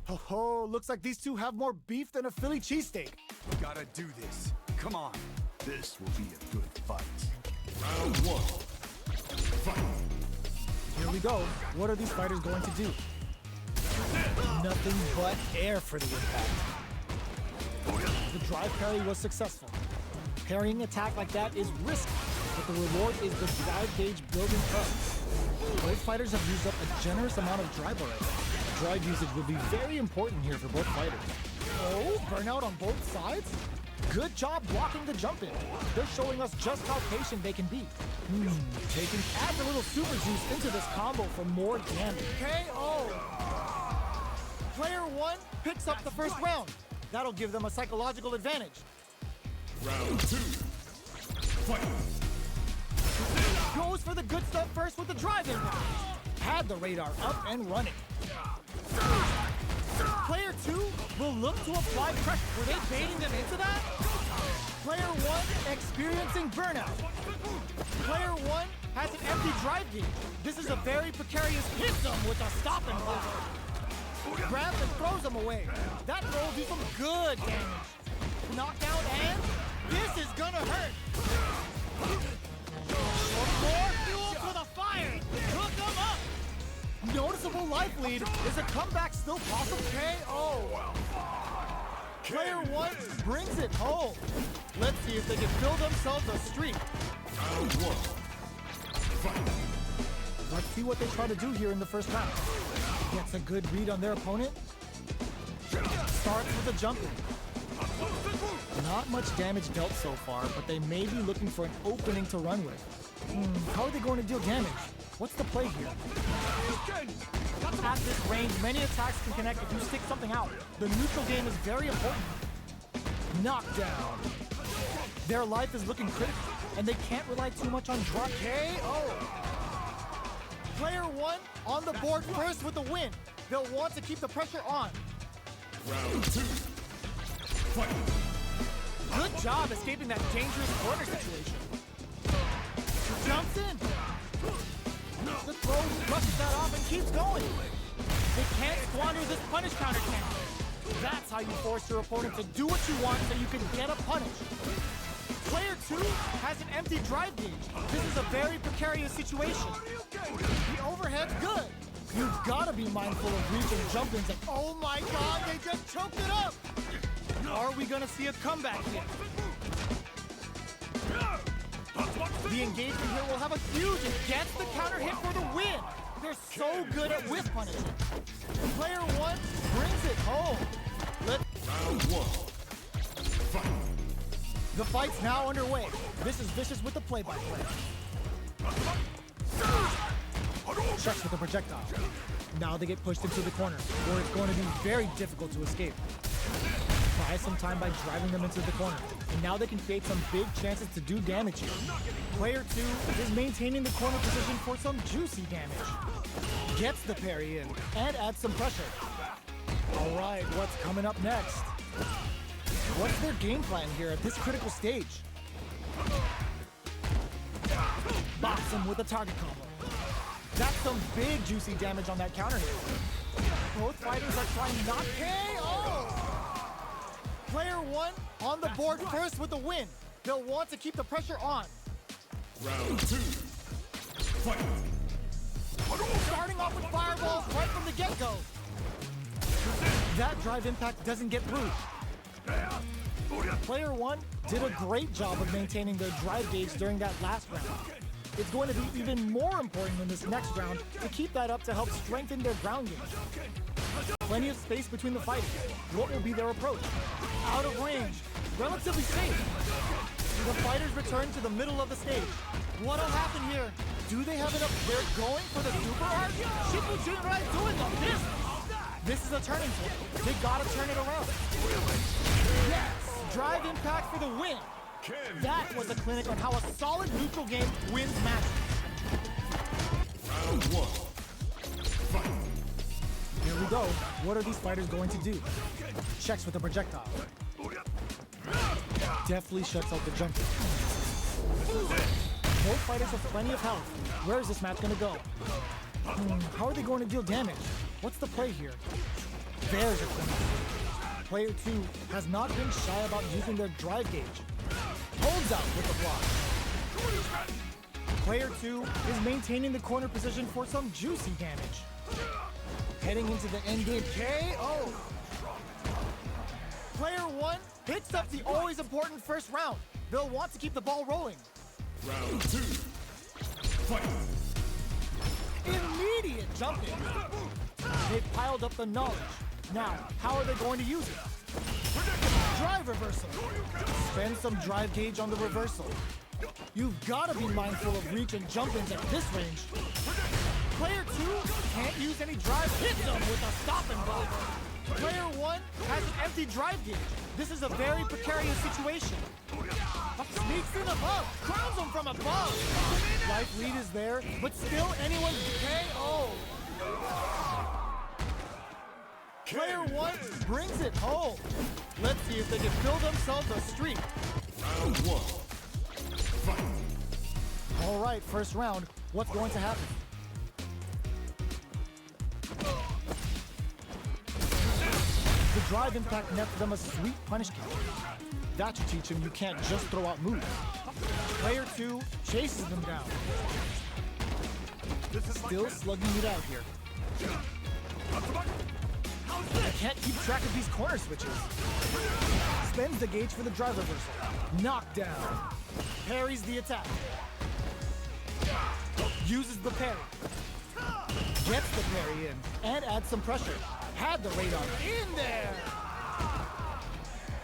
Oh, looks like these two have more beef than a Philly cheesesteak. Gotta do this. Come on. This will be a good fight. Round one. Fight. Here we go. What are these fighters going to do? Nothing but air for the impact. The drive parry was successful. Parrying attack like that is risky, but the reward is the drive gauge building up. Both fighters have used up a generous amount of drive already. Drive usage will be very important here for both fighters. Oh, burnout on both sides? Good job blocking the jump in. They're showing us just how patient they can be. Taken adds a little super juice into this combo for more damage. KO! Player 1 picks up the first round. That'll give them a psychological advantage. Round 2. Fight. Goes for the good stuff first with the drive impact. Had the radar up and running. Player 2 will look to apply pressure. Were they baiting them into that? Player 1 experiencing burnout. Player 1 has an empty drive gauge. This is a very precarious hit them with a stop and block. Grabs and throws them away. That throw will do some good damage. Knockdown and this is gonna hurt. More fuel for the fire. Hook them up. Noticeable life lead. Is a comeback still possible? KO. Player 1 brings it home. Let's see if they can build themselves a streak. Round 1. Fight. Let's see what they try to do here in the first round. Gets a good read on their opponent. Starts with a jump in. Not much damage dealt so far, but they may be looking for an opening to run with. How are they going to deal damage? What's the play here? At this range, many attacks can connect if you stick something out. The neutral game is very important. Knockdown. Their life is looking critical, and they can't rely too much on drop. KO. Player 1 on the board first with the win. They'll want to keep the pressure on. Round 2. Fight. Good job escaping that dangerous corner situation. Jumps in. The throw brushes that off and keeps going. They can't squander this punish counter count. That's how you force your opponent to do what you want so you can get a punish. Player 2 has an empty drive gauge. This is a very precarious situation. The overhead's good. You've got to be mindful of reach and jump-ins. And oh my god, they just choked it up! Are we going to see a comeback here? The engagement here will have a huge and gets the counter hit for the win. They're so good at whiff punishing. Player 1 brings it home. Round 1. Fight. The fight's now underway. This is Vicious with the play-by-play. Checks with the projectile. Now they get pushed into the corner, where it's going to be very difficult to escape. Buy some time by driving them into the corner, and now they can create some big chances to do damage here. Player 2 is maintaining the corner position for some juicy damage. Gets the parry in, and adds some pressure. Alright, what's coming up next? What's their game plan here at this critical stage? Box him with a target combo. That's some big juicy damage on that counter hit. Both fighters are trying not KO! Player 1 on the board first with the win. They'll want to keep the pressure on. Round 2. Fight. Starting off with fireballs right from the get-go. That drive impact doesn't get through. Player 1 did a great job of maintaining their drive gauge during that last round. It's going to be even more important in this next round to keep that up to help strengthen their ground game. Plenty of space between the fighters. What will be their approach? Out of range. Relatively safe. The fighters return to the middle of the stage. What'll happen here? Do they have enough? They're going for the super art? Shibujirai doing this! This is a turning point. They gotta turn it around. Yes! Drive impact for the win. That was a clinic on how a solid neutral game wins matches. Round 1. Fight. Here we go. What are these fighters going to do? Checks with the projectile. Deftly shuts out the jump. Both fighters have plenty of health. Where is this match going to go? How are they going to deal damage? What's the play here? There's a corner. Player 2 has not been shy about using their drive gauge. Holds out with the block. Player 2 is maintaining the corner position for some juicy damage. Heading into the end game KO. Player 1 picks up the always important first round. They'll want to keep the ball rolling. Round 2. Fight. Immediate jumping. They've piled up the knowledge. Now, how are they going to use it? Drive reversal. Spend some drive gauge on the reversal. You've got to be mindful of reach and jump-ins at this range. Player 2 can't use any drive. Hits them with a stop and block. Player 1 has an empty drive gauge. This is a very precarious situation. Sneaks in above, crowns him from above. Life lead is there, but still anyone's KO. Player 1 brings it home. Let's see if they can build themselves a streak. Round 1. Fight. All right, first round. What's going to happen? The drive impact nets them a sweet punish kick. That should teach him you can't just throw out moves. Player 2 chases them down. Still slugging it out here. I can't keep track of these corner switches. Spends the gauge for the drive reversal. Knockdown. Parries the attack. Uses the parry. Gets the parry in and adds some pressure. Had the radar in there.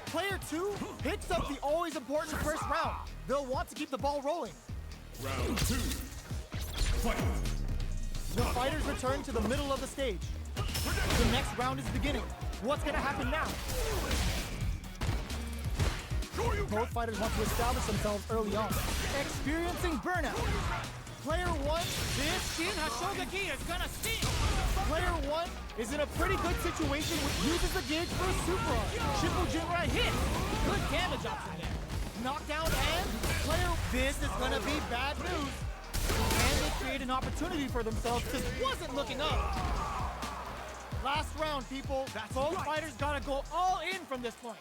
Player 2 picks up the always important first round. They'll want to keep the ball rolling. Round 2. Fight. The fighters return to the middle of the stage. The next round is beginning. What's going to happen now? Both fighters want to establish themselves early on. Experiencing burnout. Player 1, this Shin Hashogaki is gonna sting. Player 1 is in a pretty good situation, which uses the gauge for a super arm. Triple Jinrai hit. Good damage option there. Knockdown and player, this is gonna be bad news. And they create an opportunity for themselves because it wasn't looking up. Last round, people. Both fighters gotta go all in from this point.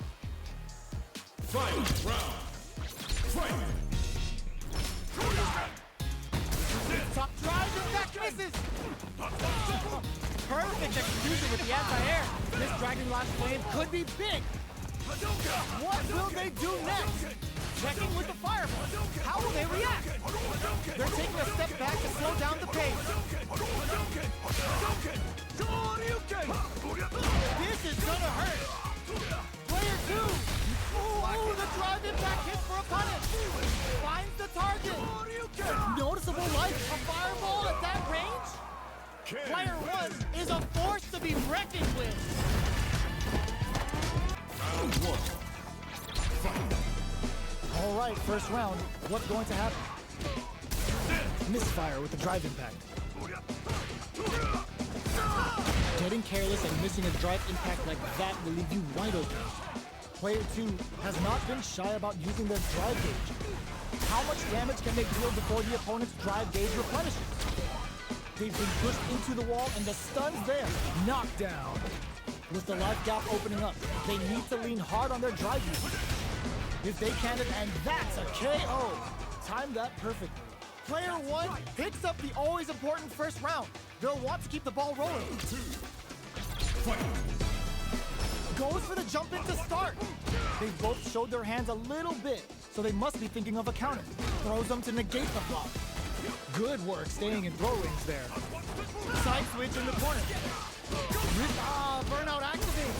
Fight. Round. Fight. Top drive and back misses. Perfect execution with the anti-air. This Dragon Lash Flame could be big. What will they do next? Checking with the fireball. How will they react? They're taking a step back to slow down the pace. This is gonna hurt. Player 2. Ooh, the drive impact hits for a punish. Finds the target. Noticeable life, a fireball at that range? Player 1 is a force to be reckoned with. Round 1. Fight. All right, first round. What's going to happen? Misfire with the drive impact. Getting careless and missing a drive impact like that will leave you wide open. Player 2 has not been shy about using their drive gauge. How much damage can they deal before the opponent's drive gauge replenishes? They've been pushed into the wall and the stun's there. Knockdown. With the life gap opening up, they need to lean hard on their drive usage. If they can, and that's a KO. Timed that perfectly. Player 1 picks up the always important first round. They'll want to keep the ball rolling. Round 2. Fight. Goes for the jump in to start. They both showed their hands a little bit, so they must be thinking of a counter. Throws them to negate the block. Good work staying in throw range there. Side switch in the corner. Burnout activates.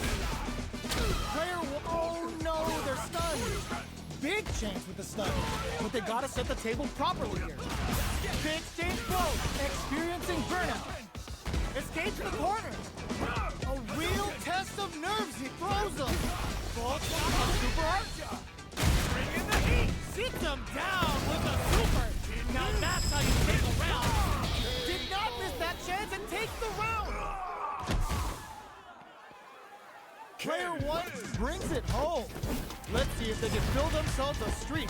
Player, oh no, they're stunned. Big chance with the stun, but they gotta set the table properly here. Big exchange blow, experiencing burnout. Escapes the corner. A real test of nerves, he throws them. Both super archer. Bring in the heat. Sits them down with a super. Now that's how you take a round. Did not miss that chance and takes the round. Player 1 brings it home. Let's see if they can build themselves a streak.